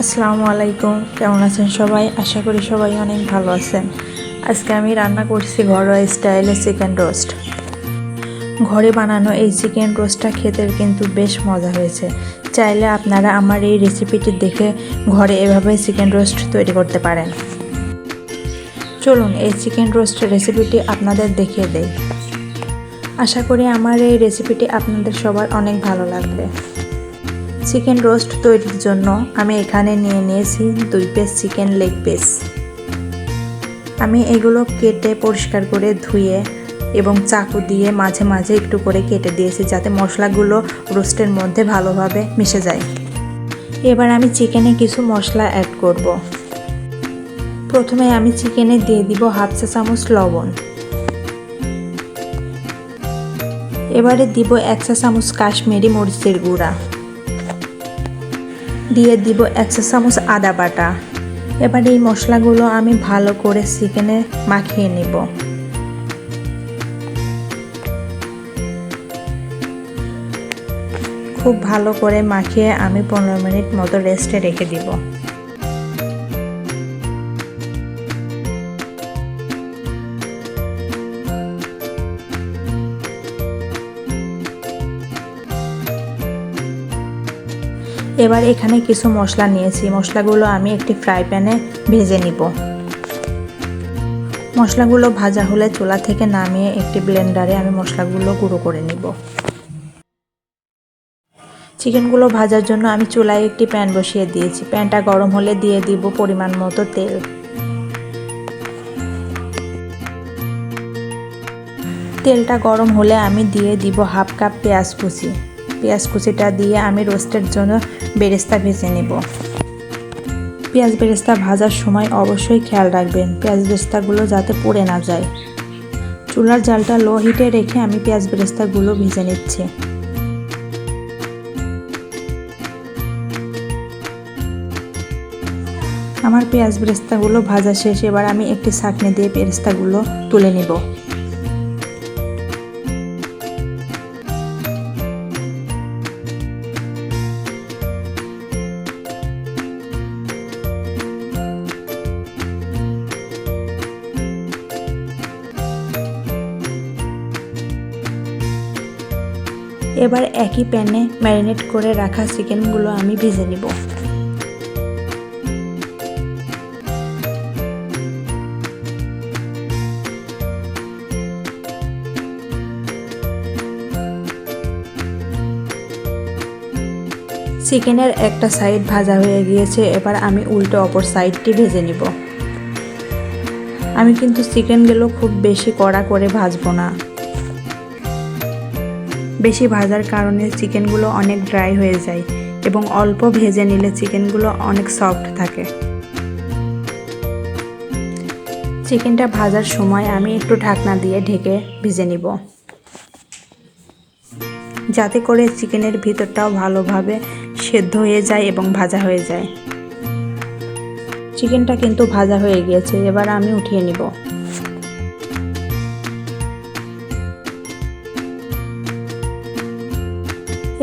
আসসালামু আলাইকুম, কেমন আছেন সবাই? আশা করি সবাই অনেক ভালো আছেন। আজকে আমি রান্না করছি ঘরোয়া স্টাইলে চিকেন রোস্ট। ঘরে বানানো এই চিকেন রোস্টটা খেতে কিন্তু বেশ মজা হয়েছে। চাইলে আপনারা আমার এই রেসিপিটি দেখে ঘরে এভাবে চিকেন রোস্ট তৈরি করতে পারেন। চলুন এই চিকেন রোস্ট রেসিপিটি আপনাদের দেখিয়ে দেই। আশা করি আমার এই রেসিপিটি আপনাদের সবার অনেক ভালো লাগবে। চিকেন রোস্ট তৈরির জন্য আমি এখানে নিয়ে নিয়েছি 2 পিস চিকেন লেগ পিস। আমি এগুলো কেটে পরিষ্কার করে ধুয়ে এবং চাকু দিয়ে মাঝে মাঝে একটু করে কেটে দিয়েছি যাতে মশলাগুলো রোস্টের মধ্যে ভালোভাবে মিশে যায়। এবার আমি চিকেনে কিছু মশলা অ্যাড করব। প্রথমে আমি চিকেনে দিয়ে দিব 1/2 চা চামচ লবণ। এবারে দিব 1 চা চামচ কাশ্মীরি মরিচের গুঁড়া। দিয়ে দিব 1 চা চামচ আদা বাটা। এবার এই মশলাগুলো আমি ভালো করে চিকেনে মাখিয়ে নেব। খুব ভালো করে মাখিয়ে আমি 15 মিনিট মতো রেস্টে রেখে দিব। এবার এখানে কিছু মশলা নিয়েছি, মশলাগুলো আমি একটি ফ্রাই প্যানে ভেজে নিব। মশলাগুলো ভাজা হলে চুলা থেকে নামিয়ে একটি ব্লেন্ডারে আমি মশলাগুলো গুঁড়ো করে নিব। চিকেনগুলো ভাজার জন্য আমি চুলায় একটি প্যান বসিয়ে দিয়েছি। প্যানটা গরম হলে দিয়ে দিব পরিমাণ মতো তেল। তেলটা গরম হলে আমি দিয়ে দিব 1/2 কাপ পেঁয়াজ কুচি। পেঁয়াজ কুচিটা দিয়ে আমি রোস্টের জন্য বেরেস্তা ভেজে নেব। পেঁয়াজ বেরেস্তা ভাজার সময় অবশ্যই খেয়াল রাখবেন পেঁয়াজ বেরেস্তাগুলো যাতে পুড়ে না যায়। চুলার জালটা লো হিটে রেখে আমি পেঁয়াজ বেরেস্তাগুলো ভেজে নিচ্ছি। আমার পেঁয়াজ বেরেস্তাগুলো ভাজা শেষ। এবার আমি একটি ছাঁকনি দিয়ে বেরেস্তাগুলো তুলে নেব। এবার একই প্যানে ম্যারিনেট করে রাখা চিকেনগুলো আমি ভেজে নিব। চিকেনের একটা সাইড ভাজা হয়ে গিয়েছে, এবার আমি উল্টো অপর সাইডটি ভেজে নিব। আমি কিন্তু চিকেনগুলো খুব বেশি কড়া করে ভাজবো না। বেশি ভাজার কারণে চিকেনগুলো অনেক ড্রাই হয়ে যায় এবং অল্প ভেজে নিলে চিকেনগুলো অনেক সফট থাকে। চিকেনটা ভাজার সময় আমি একটু ঢাকনা দিয়ে ঢেকে ভেজে নিব, যাতে করে চিকেনের ভিতরটাও ভালোভাবে সেদ্ধ হয়ে যায় এবং ভাজা হয়ে যায়। চিকেনটা কিন্তু ভাজা হয়ে গিয়েছে, এবার আমি উঠিয়ে নিব।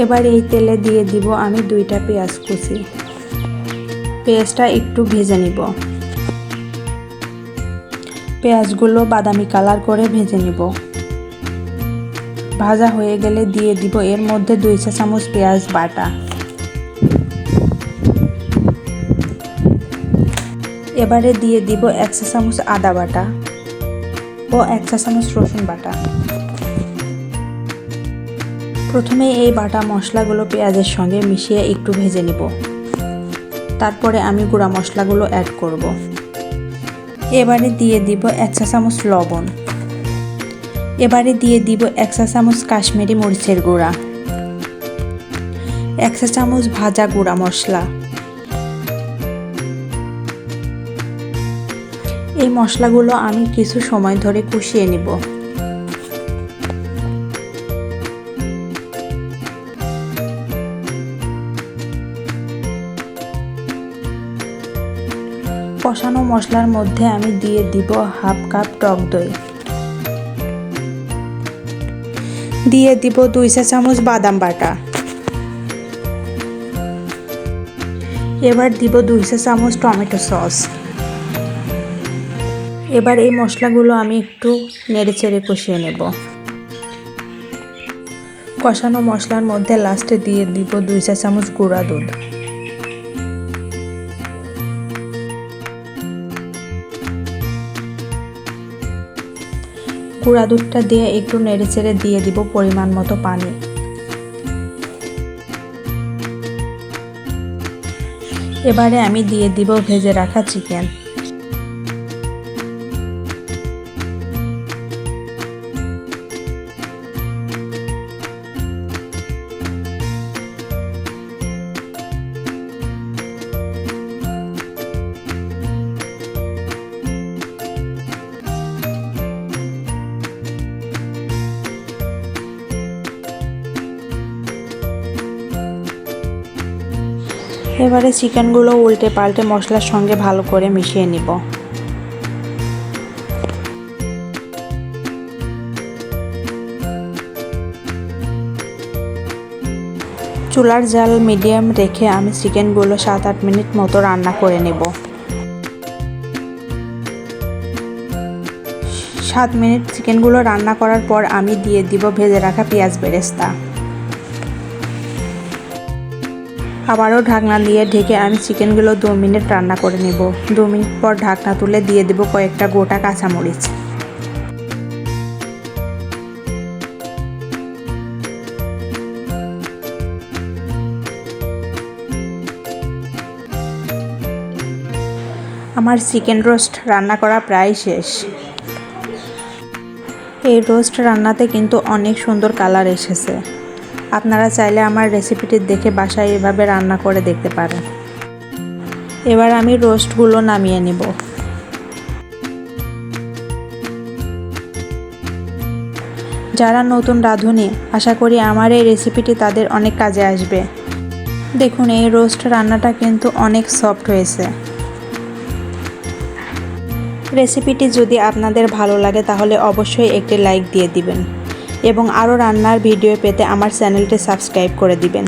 এবার এই তেলে দিয়ে দিব আমি 2টা পেঁয়াজ কুচি। পেঁয়াজটা একটু ভেজে নিব। পেঁয়াজগুলো বাদামি কালার করে ভেজে নিব। ভাজা হয়ে গেলে দিয়ে দিব এর মধ্যে 2 চা চামচ পেঁয়াজ বাটা। এবারে দিয়ে দিব 1 চা চামচ আদা বাটা ও 1 চা চামচ রসুন বাটা। প্রথমে এই বাটা মশলাগুলো পেঁয়াজের সঙ্গে মিশিয়ে একটু ভেজে নিব। তারপরে আমি গুঁড়া মশলাগুলো অ্যাড করব। এবারে দিয়ে দিব 1 চা চামচ লবণ। এবারে দিয়ে দিব 1 চা চামচ কাশ্মীরি মরিচের গুঁড়া, 1 চা চামচ ভাজা গুঁড়া মশলা। এই মশলাগুলো আমি কিছু সময় ধরে কষিয়ে নিব। কষানো মশলার মধ্যে আমি দিয়ে দিব 1/2 কাপ টক দই। দিয়ে দিব 2 চা চামচ বাদাম বাটা। এবার দিব 2 চা চামচ টমেটো সস। এবার এই মশলাগুলো আমি একটু নেড়েচেড়ে কষিয়ে নেব। কষানো মশলার মধ্যে লাস্টে দিয়ে দিব 2 চা চামচ গুঁড়া দুধ। গুঁড়া দুধটা দিয়ে একটু নেড়েচেড়ে দিয়ে দিব পরিমাণ মতো পানি। এবারে আমি দিয়ে দিব ভেজে রাখা চিকেন। এবারে চিকেনগুলো উল্টে পাল্টে মশলার সঙ্গে ভালো করে মিশিয়ে নিব। চুলার জাল মিডিয়াম রেখে আমি চিকেনগুলো 7-8 মিনিট মতো রান্না করে নেব। 7 মিনিট চিকেনগুলো রান্না করার পর আমি দিয়ে দিব ভেজে রাখা পেঁয়াজ বেরেস্তা। আবারও ঢাকনা দিয়ে ঢেকে আমি চিকেনগুলো 2 মিনিট রান্না করে নেব। 2 মিনিট পর ঢাকনা তুলে দিয়ে দেব কয়েকটা গোটা কাঁচামরিচ। আমার চিকেন রোস্ট রান্না করা প্রায় শেষ। এই রোস্ট রান্নাতে কিন্তু অনেক সুন্দর কালার এসেছে। আপনারা চাইলে আমার রেসিপিটি দেখে বাসায় এভাবে রান্না করে দেখতে পারেন। এবার আমি রোস্টগুলো নামিয়ে নেব। যারা নতুন রাঁধুনি, আশা করি আমার এই রেসিপিটি তাদের অনেক কাজে আসবে। দেখুন এই রোস্ট রান্নাটা কিন্তু অনেক সফট হয়েছে। রেসিপিটি যদি আপনাদের ভালো লাগে তাহলে অবশ্যই একটি লাইক দিয়ে দিবেন এবং আরও রান্নার ভিডিও পেতে আমার চ্যানেলটি সাবস্ক্রাইব করে দিবেন।